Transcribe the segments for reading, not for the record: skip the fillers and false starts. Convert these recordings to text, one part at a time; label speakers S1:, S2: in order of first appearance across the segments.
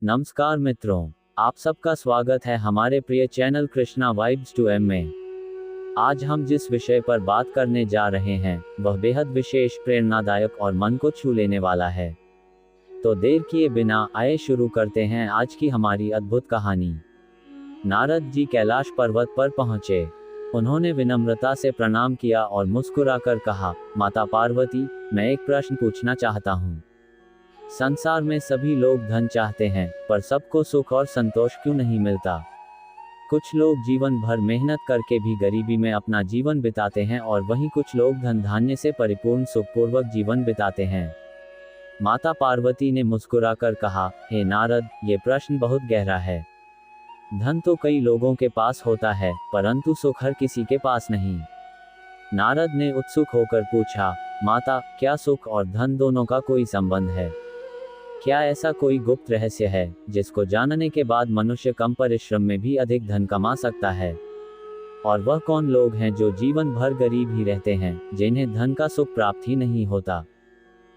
S1: नमस्कार मित्रों, आप सबका स्वागत है हमारे प्रिय चैनल कृष्णा वाइब्स 2M में। आज हम जिस विषय पर बात करने जा रहे हैं वह बेहद विशेष, प्रेरणादायक और मन को छू लेने वाला है। तो देर किए बिना आइए शुरू करते हैं आज की हमारी अद्भुत कहानी। नारद जी कैलाश पर्वत पर पहुंचे। उन्होंने विनम्रता से प्रणाम किया और मुस्कुराकर कहा, माता पार्वती, मैं एक प्रश्न पूछना चाहता हूँ। संसार में सभी लोग धन चाहते हैं, पर सबको सुख और संतोष क्यों नहीं मिलता? कुछ लोग जीवन भर मेहनत करके भी गरीबी में अपना जीवन बिताते हैं और वहीं कुछ लोग धन धान्य से परिपूर्ण सुखपूर्वक जीवन बिताते हैं। माता पार्वती ने मुस्कुराकर कहा, हे नारद, ये प्रश्न बहुत गहरा है। धन तो कई लोगों के पास होता है, परंतु सुख हर किसी के पास नहीं। नारद ने उत्सुक होकर पूछा, माता, क्या सुख और धन दोनों का कोई संबंध है? क्या ऐसा कोई गुप्त रहस्य है जिसको जानने के बाद मनुष्य कम परिश्रम में भी अधिक धन कमा सकता है? और वह कौन लोग हैं जो जीवन भर गरीब ही रहते हैं, जिन्हें धन का सुख प्राप्त ही नहीं होता?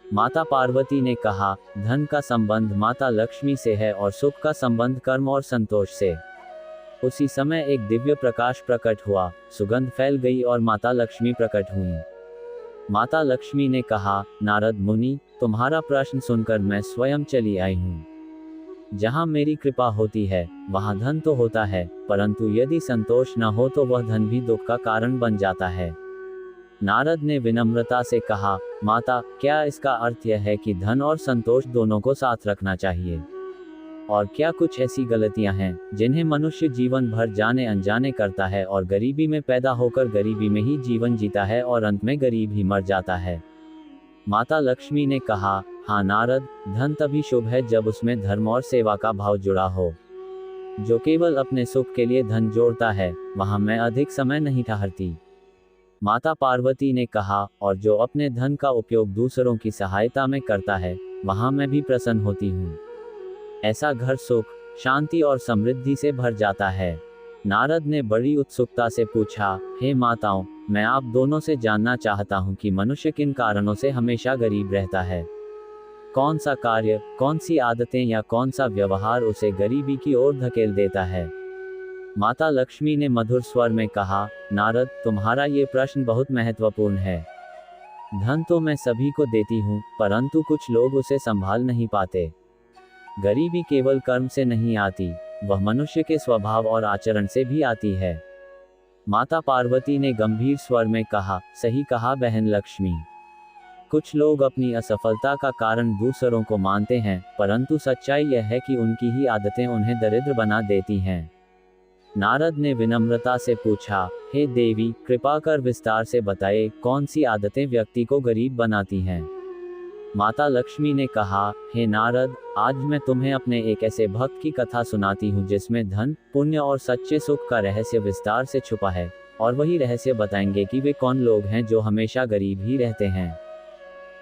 S1: माता पार्वती ने कहा, धन का संबंध माता लक्ष्मी से है और सुख का संबंध कर्म और संतोष से। उसी समय एक दिव्य प्रकाश प्रकट हुआ, सुगंध फैल गई और माता लक्ष्मी प्रकट हुई। माता लक्ष्मी ने कहा, नारद मुनि, तुम्हारा प्रश्न सुनकर मैं स्वयं चली आई हूँ। जहाँ मेरी कृपा होती है वहाँ धन तो होता है, परंतु यदि संतोष न हो तो वह धन भी दुख का कारण बन जाता है। नारद ने विनम्रता से कहा, माता, क्या इसका अर्थ यह है कि धन और संतोष दोनों को साथ रखना चाहिए? और क्या कुछ ऐसी गलतियां हैं जिन्हें मनुष्य जीवन भर जाने अनजाने करता है और गरीबी में पैदा होकर गरीबी में ही जीवन जीता है और अंत में गरीब ही मर जाता है? माता लक्ष्मी ने कहा, हाँ नारद, धन तभी शुभ है जब उसमें धर्म और सेवा का भाव जुड़ा हो। जो केवल अपने सुख के लिए धन जोड़ता है, वहां मैं अधिक समय नहीं ठहरती। माता पार्वती ने कहा, और जो अपने धन का उपयोग दूसरों की सहायता में करता है, वहां मैं भी प्रसन्न होती हूँ। ऐसा घर सुख, शांति और समृद्धि से भर जाता है। नारद ने बड़ी उत्सुकता से पूछा, हे माताओं, मैं आप दोनों से जानना चाहता हूँ कि मनुष्य किन कारणों से हमेशा गरीब रहता है। कौन सा कार्य, कौन सी आदतें या कौन सा व्यवहार उसे गरीबी की ओर धकेल देता है? माता लक्ष्मी ने मधुर स्वर में कहा, नारद, तुम्हारा ये प्रश्न बहुत महत्वपूर्ण है। धन तो मैं सभी को देती हूँ, परंतु कुछ लोग उसे संभाल नहीं पाते। गरीबी केवल कर्म से नहीं आती, वह मनुष्य के स्वभाव और आचरण से भी आती है। माता पार्वती ने गंभीर स्वर में कहा, सही कहा बहन लक्ष्मी। कुछ लोग अपनी असफलता का कारण दूसरों को मानते हैं, परंतु सच्चाई यह है कि उनकी ही आदतें उन्हें दरिद्र बना देती हैं। नारद ने विनम्रता से पूछा, हे देवी, कृपा कर विस्तार से बताए, कौन सी आदतें व्यक्ति को गरीब बनाती हैं? माता लक्ष्मी ने कहा, हे नारद, आज मैं तुम्हें अपने एक ऐसे भक्त की कथा सुनाती हूँ जिसमें धन, पुण्य और सच्चे सुख का रहस्य विस्तार से छुपा है, और वही रहस्य बताएंगे कि वे कौन लोग हैं जो हमेशा गरीब ही रहते हैं।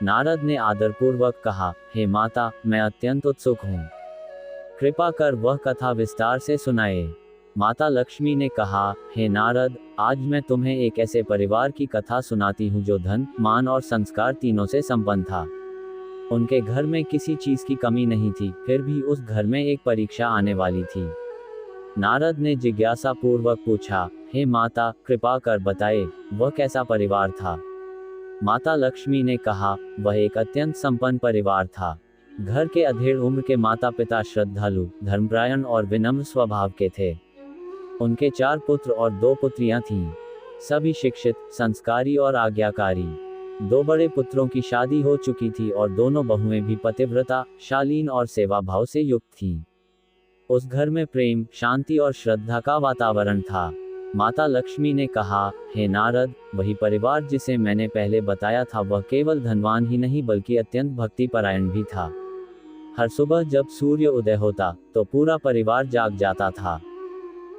S1: नारद ने आदरपूर्वक कहा, हे माता, मैं अत्यंत उत्सुक हूँ। कृपा कर वह कथा विस्तार से सुनाए। माता लक्ष्मी ने कहा, हे नारद, आज मैं तुम्हें एक ऐसे परिवार की कथा सुनाती हूँ जो धन, मान और संस्कार तीनों से संपन्न था। उनके घर में किसी चीज की कमी नहीं थी, फिर भी उस घर में एक परीक्षा आने वाली थी। नारद ने जिज्ञासा पूर्वक पूछा, हे माता, कृपा कर बताए, वह कैसा परिवार था? माता लक्ष्मी ने कहा, वह एक अत्यंत संपन्न परिवार था। घर के अधेड़ उम्र के माता पिता श्रद्धालु, धर्मपरायण और विनम्र स्वभाव के थे। उनके 4 पुत्र और 2 पुत्रियां थीं। सभी शिक्षित, संस्कारी और आज्ञाकारी। 2 बड़े पुत्रों की शादी हो चुकी थी और दोनों बहुएं भी पतिव्रता, शालीन और सेवा भाव से युक्त थीं। उस घर में प्रेम, शांति और श्रद्धा का वातावरण था। माता लक्ष्मी ने कहा, हे नारद, वही परिवार जिसे मैंने पहले बताया था वह केवल धनवान ही नहीं बल्कि अत्यंत भक्तिपरायण भी था। हर सुबह जब सूर्य उदय होता तो पूरा परिवार जाग जाता था।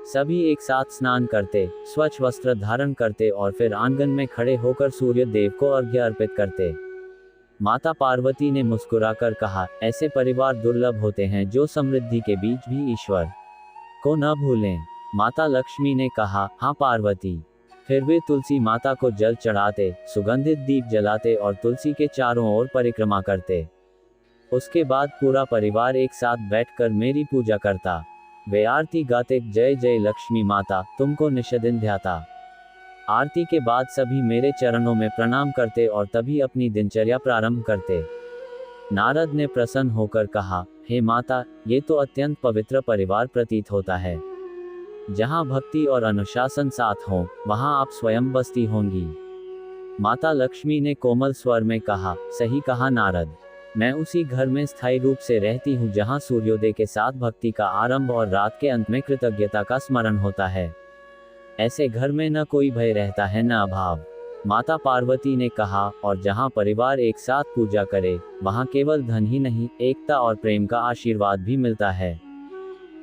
S1: सभी एक साथ स्नान करते, स्वच्छ वस्त्र धारण करते और फिर आंगन में खड़े होकर सूर्य देव को अर्घ्य अर्पित करते। माता पार्वती ने मुस्कुराकर कहा, ऐसे परिवार दुर्लभ होते हैं जो समृद्धि के बीच भी ईश्वर को न भूलें। माता लक्ष्मी ने कहा, हाँ पार्वती। फिर वे तुलसी माता को जल चढ़ाते, सुगंधित दीप जलाते और तुलसी के चारों ओर परिक्रमा करते। उसके बाद पूरा परिवार एक साथ बैठकर मेरी पूजा करता। वे आरती गाते, जय जय लक्ष्मी माता, तुमको निष्दिन ध्याता। आरती के बाद सभी मेरे चरणों में प्रणाम करते और तभी अपनी दिनचर्या प्रारंभ करते। नारद ने प्रसन्न होकर कहा, हे माता, ये तो अत्यंत पवित्र परिवार प्रतीत होता है। जहाँ भक्ति और अनुशासन साथ हो, वहाँ आप स्वयं बसती होंगी। माता लक्ष्मी ने कोमल स्वर में कहा, सही कहा नारद। मैं उसी घर में स्थायी रूप से रहती हूँ जहाँ सूर्योदय के साथ भक्ति का आरंभ और रात के अंत में कृतज्ञता का स्मरण होता है। ऐसे घर में न कोई भय रहता है न अभाव। माता पार्वती ने कहा, और जहाँ परिवार एक साथ पूजा करे, वहाँ केवल धन ही नहीं, एकता और प्रेम का आशीर्वाद भी मिलता है।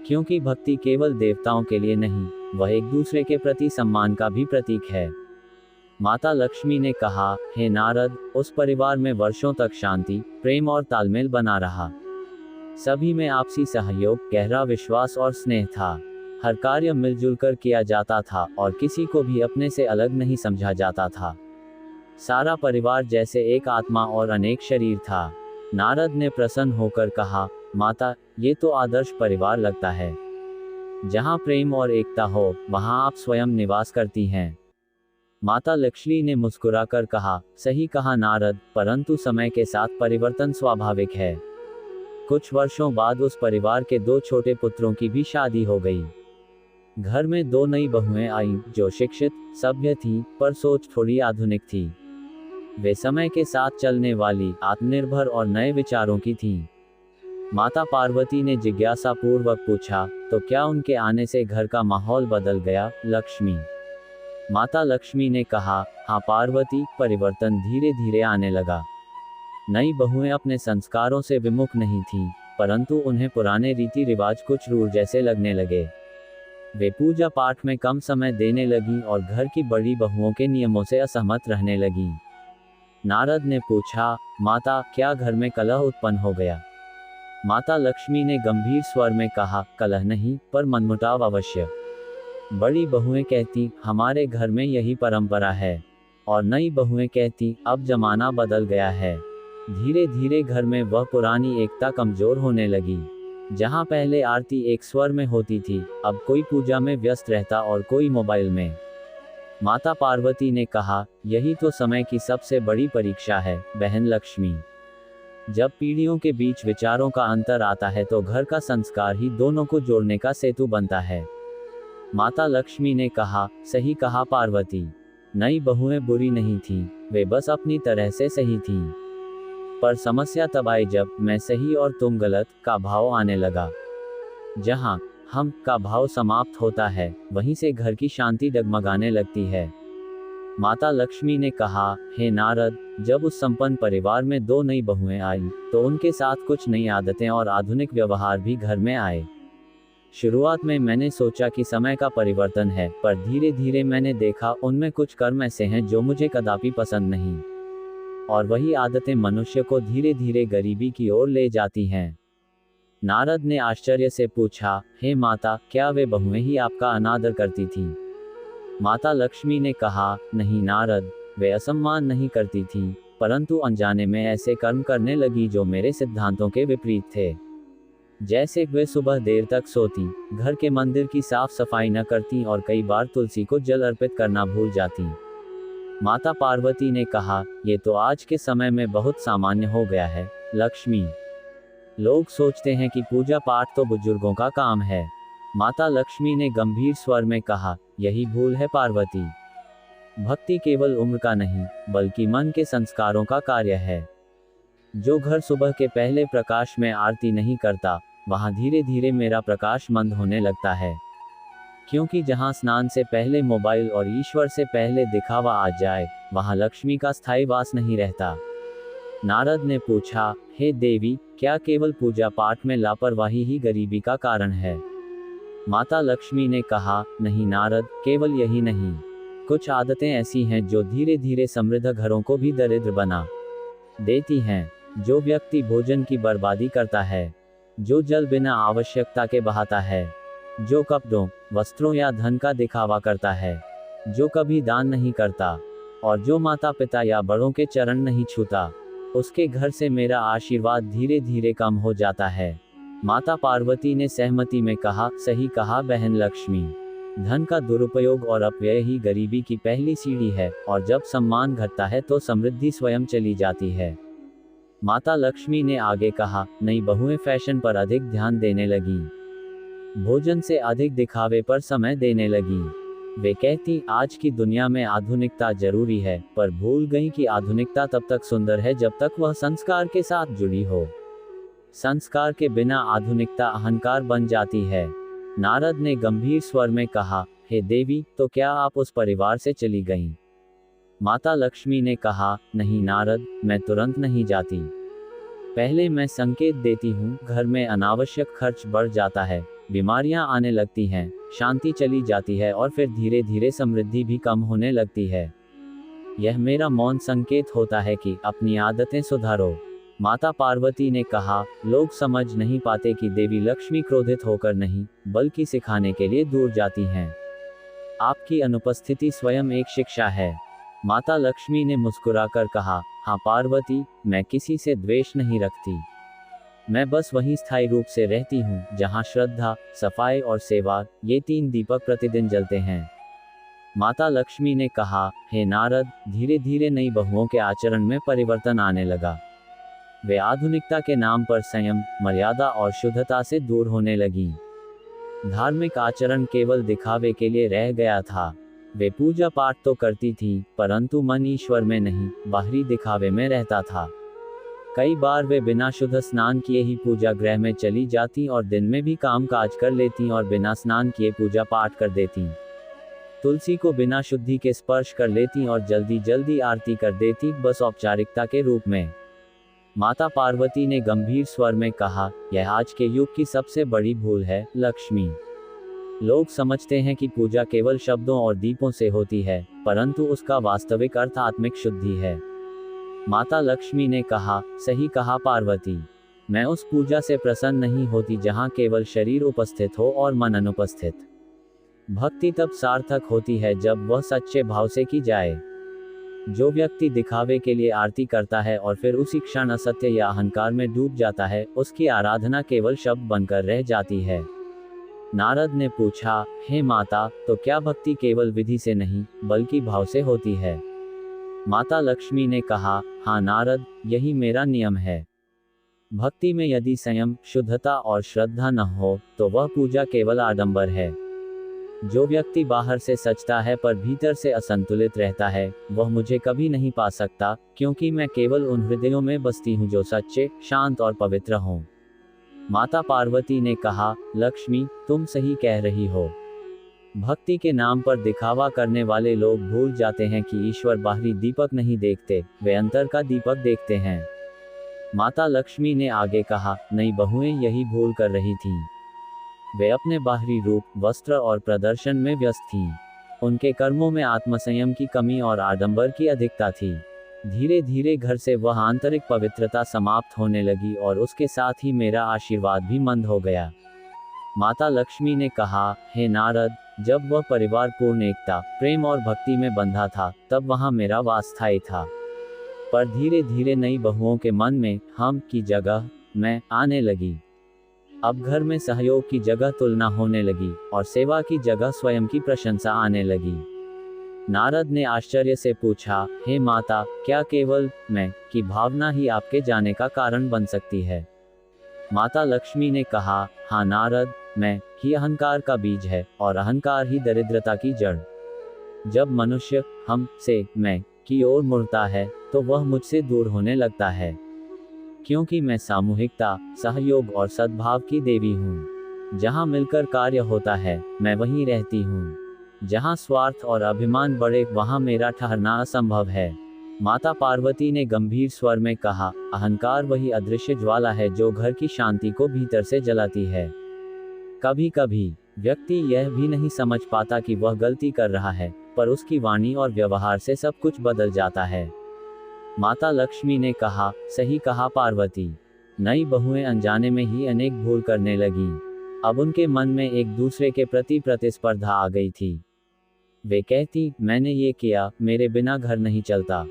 S1: क्योंकि भक्ति केवल देवताओं के लिए नहीं, वह एक दूसरे के प्रति सम्मान का भी प्रतीक है। माता लक्ष्मी ने कहा, हे नारद, उस परिवार में वर्षों तक शांति, प्रेम और तालमेल बना रहा। सभी में आपसी सहयोग, गहरा विश्वास और स्नेह था। हर कार्य मिलजुल कर किया जाता था और किसी को भी अपने से अलग नहीं समझा जाता था। सारा परिवार जैसे एक आत्मा और अनेक शरीर था। नारद ने प्रसन्न होकर कहा, माता, ये तो आदर्श परिवार लगता है। जहाँ प्रेम और एकता हो, वहाँ आप स्वयं निवास करती हैं। माता लक्ष्मी ने मुस्कुराकर कहा, सही कहा नारद, परंतु समय के साथ परिवर्तन स्वाभाविक है। कुछ वर्षों बाद उस परिवार के 2 छोटे पुत्रों की भी शादी हो गई। घर में 2 नई बहुएं आईं, जो शिक्षित, सभ्य थीं, पर सोच थोड़ी आधुनिक थी। वे समय के साथ चलने वाली, आत्मनिर्भर और नए विचारों की थीं। माता पार्वती ने जिज्ञासा पूर्वक पूछा, तो क्या उनके आने से घर का माहौल बदल गया, लक्ष्मी? माता लक्ष्मी ने कहा, हाँ पार्वती, परिवर्तन धीरे धीरे आने लगा। नई बहुएं अपने संस्कारों से विमुख नहीं थीं, परंतु उन्हें पुराने रीति रिवाज कुछ रूढ़ जैसे लगने लगे। वे पूजा पाठ में कम समय देने लगी और घर की बड़ी बहुओं के नियमों से असहमत रहने लगी। नारद ने पूछा, माता, क्या घर में कलह उत्पन्न हो गया? माता लक्ष्मी ने गंभीर स्वर में कहा, कलह नहीं, पर मनमुटाव अवश्य। बड़ी बहुएं कहती, हमारे घर में यही परंपरा है, और नई बहुएं कहती, अब जमाना बदल गया है। धीरे धीरे घर में वह पुरानी एकता कमजोर होने लगी। जहां पहले आरती एक स्वर में होती थी, अब कोई पूजा में व्यस्त रहता और कोई मोबाइल में। माता पार्वती ने कहा, यही तो समय की सबसे बड़ी परीक्षा है, बहन लक्ष्मी। जब पीढ़ियों के बीच विचारों का अंतर आता है तो घर का संस्कार ही दोनों को जोड़ने का सेतु बनता है। माता लक्ष्मी ने कहा, सही कहा पार्वती। नई बहुएं बुरी नहीं थीं, वे बस अपनी तरह से सही थीं। पर समस्या तब आई जब मैं सही और तुम गलत का भाव आने लगा। जहां हम का भाव समाप्त होता है, वहीं से घर की शांति डगमगाने लगती है। माता लक्ष्मी ने कहा, हे नारद, जब उस संपन्न परिवार में 2 नई बहुएं आईं, तो उनके साथ कुछ नई आदतें और आधुनिक व्यवहार भी घर में आए। शुरुआत में मैंने सोचा कि समय का परिवर्तन है, पर धीरे धीरे मैंने देखा उनमें कुछ कर्म ऐसे हैं जो मुझे कदापि पसंद नहीं, और वही आदतें मनुष्य को धीरे धीरे गरीबी की ओर ले जाती हैं। नारद ने आश्चर्य से पूछा, हे माता, क्या वे बहुएं ही आपका अनादर करती थीं? माता लक्ष्मी ने कहा, नहीं नारद, वे असम्मान नहीं करती थीं, परंतु अनजाने में ऐसे कर्म करने लगी जो मेरे सिद्धांतों के विपरीत थे। जैसे वे सुबह देर तक सोती, घर के मंदिर की साफ सफाई न करती और कई बार तुलसी को जल अर्पित करना भूल जाती। माता पार्वती ने कहा, ये तो आज के समय में बहुत सामान्य हो गया है, लक्ष्मी। लोग सोचते हैं कि पूजा पाठ तो बुजुर्गों का काम है। माता लक्ष्मी ने गंभीर स्वर में कहा, यही भूल है पार्वती। भक्ति केवल उम्र का नहीं, बल्कि मन के संस्कारों का कार्य है। जो घर सुबह के पहले प्रकाश में आरती नहीं करता, वहां धीरे धीरे मेरा प्रकाश मंद होने लगता है। क्योंकि जहां स्नान से पहले मोबाइल और ईश्वर से पहले दिखावा आ जाए, वहां लक्ष्मी का स्थायी वास नहीं रहता। नारद ने पूछा, हे देवी, क्या केवल पूजा पाठ में लापरवाही ही गरीबी का कारण है? माता लक्ष्मी ने कहा, नहीं नारद, केवल यही नहीं। कुछ आदतें ऐसी हैं जो धीरे धीरे समृद्ध घरों को भी दरिद्र बना देती हैं। जो व्यक्ति भोजन की बर्बादी करता है, जो जल बिना आवश्यकता के बहाता है, जो कपड़ों, वस्त्रों या धन का दिखावा करता है, जो कभी दान नहीं करता, और जो माता पिता या बड़ों के चरण नहीं छूता, उसके घर से मेरा आशीर्वाद धीरे धीरे कम हो जाता है। माता पार्वती ने सहमति में कहा, सही कहा बहन लक्ष्मी। धन का दुरुपयोग और अपव्यय ही गरीबी की पहली सीढ़ी है, और जब सम्मान घटता है तो समृद्धि स्वयं चली जाती है। माता लक्ष्मी ने आगे कहा, नई बहुएं फैशन पर अधिक ध्यान देने लगी, भोजन से अधिक दिखावे पर समय देने लगी। वे कहती, आज की दुनिया में आधुनिकता जरूरी है, पर भूल गई कि आधुनिकता तब तक सुंदर है जब तक वह संस्कार के साथ जुड़ी हो। संस्कार के बिना आधुनिकता अहंकार बन जाती है। नारद ने गंभीर स्वर में कहा, हे देवी, तो क्या आप उस परिवार से चली गईं? माता लक्ष्मी ने कहा, नहीं नारद, मैं तुरंत नहीं जाती। पहले मैं संकेत देती हूँ। घर में अनावश्यक खर्च बढ़ जाता है, बीमारियां आने लगती हैं, शांति चली जाती है और फिर धीरे धीरे समृद्धि भी कम होने लगती है। यह मेरा मौन संकेत होता है कि अपनी आदतें सुधारो। माता पार्वती ने कहा, लोग समझ नहीं पाते कि देवी लक्ष्मी क्रोधित होकर नहीं, बल्कि सिखाने के लिए दूर जाती हैं। आपकी अनुपस्थिति स्वयं एक शिक्षा है। माता लक्ष्मी ने मुस्कुराकर कहा, हाँ पार्वती, मैं किसी से द्वेष नहीं रखती। मैं बस वहीं स्थायी रूप से रहती हूँ जहाँ श्रद्धा, सफाई और सेवा, ये 3 दीपक प्रतिदिन जलते हैं। माता लक्ष्मी ने कहा, हे नारद, धीरे धीरे नई बहुओं के आचरण में परिवर्तन आने लगा। वे आधुनिकता के नाम पर संयम, मर्यादा और शुद्धता से दूर होने लगी। धार्मिक आचरण केवल दिखावे के लिए रह गया था। वे पूजा पाठ तो करती थीं, परंतु मन ईश्वर में नहीं, बाहरी दिखावे में रहता था। कई बार वे बिना शुद्ध स्नान किए ही पूजा गृह में चली जाती और दिन में भी काम काज कर लेती और बिना स्नान किए पूजा पाठ कर देती। तुलसी को बिना शुद्धि के स्पर्श कर लेती और जल्दी जल्दी आरती कर देती, बस औपचारिकता के रूप में। माता पार्वती ने गंभीर स्वर में कहा, यह आज के युग की सबसे बड़ी भूल है लक्ष्मी। लोग समझते हैं कि पूजा केवल शब्दों और दीपों से होती है, परंतु उसका वास्तविक अर्थ आत्मिक शुद्धि है। माता लक्ष्मी ने कहा, सही कहा पार्वती, मैं उस पूजा से प्रसन्न नहीं होती जहां केवल शरीर उपस्थित हो और मन अनुपस्थित। भक्ति तब सार्थक होती है जब वह सच्चे भाव से की जाए। जो व्यक्ति दिखावे के लिए आरती करता है और फिर उसी क्षण असत्य या अहंकार में डूब जाता है, उसकी आराधना केवल शब्द बनकर रह जाती है। नारद ने पूछा, हे माता, तो क्या भक्ति केवल विधि से नहीं, बल्कि भाव से होती है? माता लक्ष्मी ने कहा, हाँ नारद, यही मेरा नियम है। भक्ति में यदि संयम, शुद्धता और श्रद्धा न हो, तो वह पूजा केवल आडंबर है। जो व्यक्ति बाहर से सजता है पर भीतर से असंतुलित रहता है, वह मुझे कभी नहीं पा सकता, क्योंकि मैं केवल उन हृदयों में बसती हूँ जो सच्चे, शांत और पवित्र हों। माता पार्वती ने कहा, लक्ष्मी, तुम सही कह रही हो। भक्ति के नाम पर दिखावा करने वाले लोग भूल जाते हैं कि ईश्वर बाहरी दीपक नहीं देखते, वे अंतर का दीपक देखते हैं। माता लक्ष्मी ने आगे कहा, नई बहुएं यही भूल कर रही थीं। वे अपने बाहरी रूप, वस्त्र और प्रदर्शन में व्यस्त थीं। उनके कर्मों में आत्मसंयम की कमी और आडंबर की अधिकता थी। धीरे धीरे घर से वह आंतरिक पवित्रता समाप्त होने लगी और उसके साथ ही मेरा आशीर्वाद भी मंद हो गया। माता लक्ष्मी ने कहा, हे नारद, जब वह परिवार पूर्ण एकता, प्रेम और भक्ति में बंधा था, तब वहां मेरा वास स्थायी था। पर धीरे धीरे नई बहुओं के मन में हम की जगह मैं आने लगी। अब घर में सहयोग की जगह तुलना होने लगी और सेवा की जगह स्वयं की प्रशंसा आने लगी। नारद ने आश्चर्य से पूछा, हे माता, क्या केवल मैं की भावना ही आपके जाने का कारण बन सकती है? माता लक्ष्मी ने कहा, हाँ नारद, मैं ही अहंकार का बीज है और अहंकार ही दरिद्रता की जड़। जब मनुष्य हम से मैं की ओर मुड़ता है, तो वह मुझसे दूर होने लगता है। क्योंकि मैं सामूहिकता, सहयोग और सद्भाव की देवी हूँ। जहाँ मिलकर कार्य होता है, मैं वहीं रहती हूँ। जहाँ स्वार्थ और अभिमान बढ़े, वहाँ मेरा ठहरना असंभव है। माता पार्वती ने गंभीर स्वर में कहा, अहंकार वही अदृश्य ज्वाला है जो घर की शांति को भीतर से जलाती है। कभी कभी व्यक्ति यह भी नहीं समझ पाता कि वह गलती कर रहा है, पर उसकी वाणी और व्यवहार से सब कुछ बदल जाता है। माता लक्ष्मी ने कहा, सही कहा पार्वती। नई बहुएं अनजाने में ही अनेक भूल करने लगीं। अब उनके मन में एक दूसरे के प्रति प्रतिस्पर्धा आ गई थी। वे कहती, मैंने ये किया, मेरे बिना घर नहीं चलता।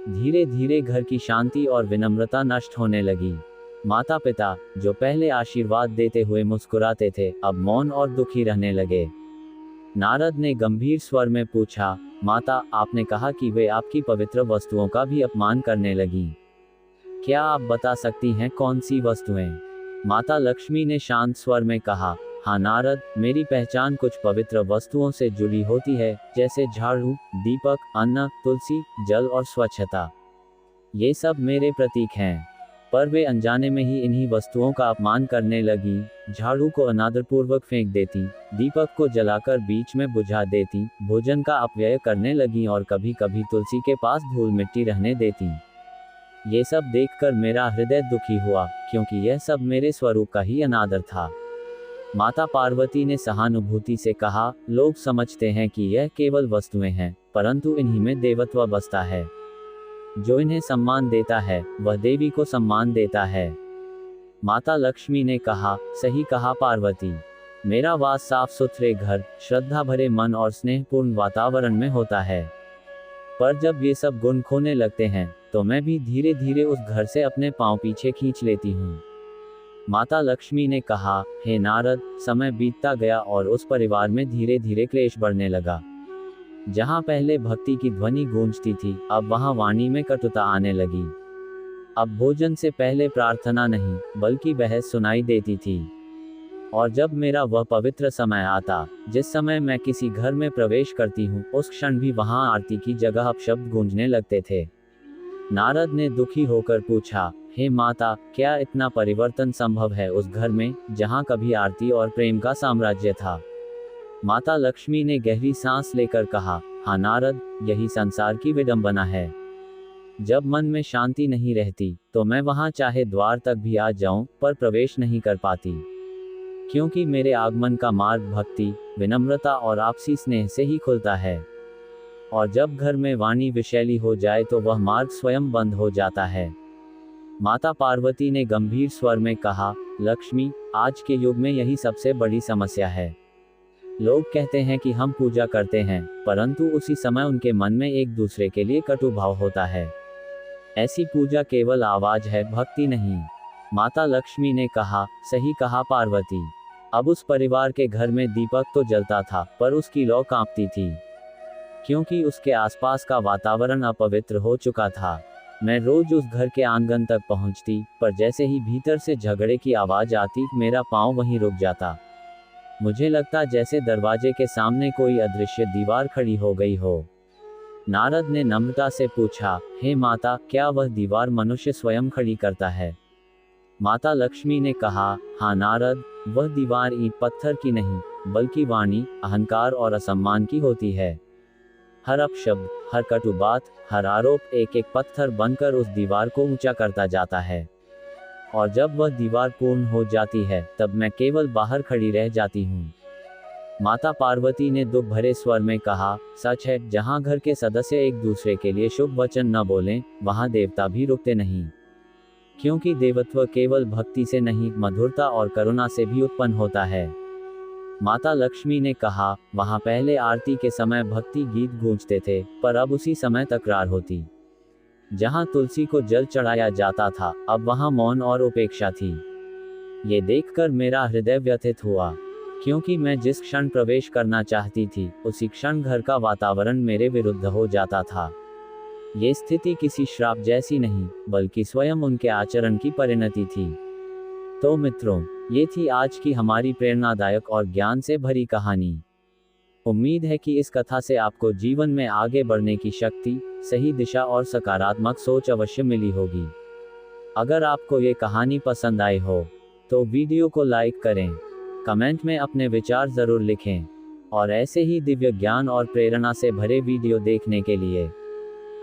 S1: धीरे धीरे घर की शांति और विनम्रता नष्ट होने लगी। माता पिता, जो पहले आशीर्वाद देते हुए मुस्कुराते थे, अब मौन और दुखी रहने लगे। नारद ने गंभीर स्वर में पूछा, माता, आपने कहा कि वे आपकी पवित्र वस्तुओं का भी अपमान करने लगी। क्या आप बता सकती हैं कौन सी वस्तुएं? माता लक्ष्मी ने शांत स्वर में कहा, हाँ नारद, मेरी पहचान कुछ पवित्र वस्तुओं से जुड़ी होती है, जैसे झाड़ू, दीपक, अन्न, तुलसी, जल और स्वच्छता। ये सब मेरे प्रतीक हैं। पर वे अनजाने में ही इन्हीं वस्तुओं का अपमान करने लगी। झाड़ू को अनादरपूर्वक फेंक देती, दीपक को जलाकर बीच में बुझा देती, भोजन का अपव्यय करने लगी और कभी कभी तुलसी के पास धूल मिट्टी रहने देती। ये सब देखकर मेरा हृदय दुखी हुआ, क्योंकि यह सब मेरे स्वरूप का ही अनादर था। माता पार्वती ने सहानुभूति से कहा, लोग समझते हैं कि यह केवल वस्तुएं हैं, परंतु इन्हीं में देवत्व बसता है। जो इन्हें सम्मान देता है, वह देवी को सम्मान देता है। माता लक्ष्मी ने कहा, सही कहा पार्वती। मेरा वास साफ सुथरे घर, श्रद्धा भरे मन और स्नेहपूर्ण वातावरण में होता है। पर जब ये सब गुण खोने लगते हैं, तो मैं भी धीरे धीरे उस घर से अपने पांव पीछे खींच लेती हूँ। माता लक्ष्मी ने कहा, हे नारद, समय बीतता गया और उस परिवार में धीरे धीरे क्लेश बढ़ने लगा। जहाँ पहले भक्ति की ध्वनि गूंजती थी, अब वहाँ वाणी में कटुता आने लगी। अब भोजन से पहले प्रार्थना नहीं, बल्कि बहस सुनाई देती थी। और जब मेरा वह पवित्र समय आता, जिस समय मैं किसी घर में प्रवेश करती हूँ, उस क्षण भी वहाँ आरती की जगह अपशब्द गूंजने लगते थे। नारद ने दुखी होकर पूछा, हे माता, क्या इतना परिवर्तन संभव है उस घर में, जहाँ कभी आरती और प्रेम का साम्राज्य था? माता लक्ष्मी ने गहरी सांस लेकर कहा, हाँ नारद, यही संसार की विडंबना है। जब मन में शांति नहीं रहती, तो मैं वहां चाहे द्वार तक भी आ जाऊं, पर प्रवेश नहीं कर पाती। क्योंकि मेरे आगमन का मार्ग भक्ति, विनम्रता और आपसी स्नेह से ही खुलता है। और जब घर में वाणी विषैली हो जाए तो वह मार्ग स्वयं बंद हो जाता है। माता पार्वती ने गंभीर स्वर में कहा, लक्ष्मी, आज के युग में यही सबसे बड़ी समस्या है। लोग कहते हैं कि हम पूजा करते हैं, परंतु उसी समय उनके मन में एक दूसरे के लिए कटु भाव होता है। ऐसी पूजा केवल आवाज है, भक्ति नहीं। माता लक्ष्मी ने कहा, सही कहा पार्वती। अब उस परिवार के घर में दीपक तो जलता था, पर उसकी लौ कांपती थी, क्योंकि उसके आसपास का वातावरण अपवित्र हो चुका था। मैं रोज उस घर के आंगन तक पहुंचती, पर जैसे ही भीतर से झगड़े की आवाज आती, मेरा पांव वहीं रुक जाता। मुझे लगता जैसे दरवाजे के सामने कोई अदृश्य दीवार खड़ी हो गई हो। नारद ने नम्रता से पूछा, हे माता, क्या वह दीवार मनुष्य स्वयं खड़ी करता है? माता लक्ष्मी ने कहा, हाँ नारद, वह दीवार ईंट पत्थर की नहीं, बल्कि वाणी, अहंकार और असम्मान की होती है। हर अपशब्द, हर कटु बात, हर आरोप एक एक पत्थर बनकर उस दीवार को ऊंचा करता जाता है। और जब वह दीवार पूर्ण हो जाती है, तब मैं केवल बाहर खड़ी रह जाती हूँ। माता पार्वती ने दुख भरे स्वर में कहा, सच है, जहाँ घर के सदस्य एक दूसरे के लिए शुभ वचन न बोलें, वहाँ देवता भी रुकते नहीं। क्योंकि देवत्व केवल भक्ति से नहीं, मधुरता और करुणा से भी उत्पन्न होता है। माता लक्ष्मी ने कहा, वहाँ पहले आरती के समय भक्ति गीत गूंजते थे, पर अब उसी समय तकरार होती। जहाँ तुलसी को जल चढ़ाया जाता था, अब वहाँ मौन और उपेक्षा थी। ये देखकर मेरा हृदय व्यथित हुआ, क्योंकि मैं जिस क्षण प्रवेश करना चाहती थी, उसी क्षण घर का वातावरण मेरे विरुद्ध हो जाता था। ये स्थिति किसी श्राप जैसी नहीं, बल्कि स्वयं उनके आचरण की परिणति थी। तो मित्रों, ये थी आज की हमारी प्रेरणादायक और ज्ञान से भरी कहानी। उम्मीद है कि इस कथा से आपको जीवन में आगे बढ़ने की शक्ति, सही दिशा और सकारात्मक सोच अवश्य मिली होगी। अगर आपको ये कहानी पसंद आई हो, तो वीडियो को लाइक करें, कमेंट में अपने विचार जरूर लिखें, और ऐसे ही दिव्य ज्ञान और प्रेरणा से भरे वीडियो देखने के लिए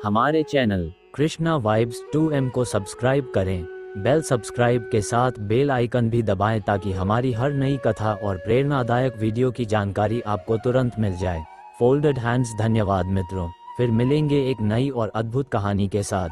S1: हमारे चैनल कृष्णा वाइब्स 2M को सब्सक्राइब करें। बेल सब्सक्राइब के साथ बेल आइकन भी दबाएं, ताकि हमारी हर नई कथा और प्रेरणादायक वीडियो की जानकारी आपको तुरंत मिल जाए। Folded hands. धन्यवाद मित्रों, फिर मिलेंगे एक नई और अद्भुत कहानी के साथ।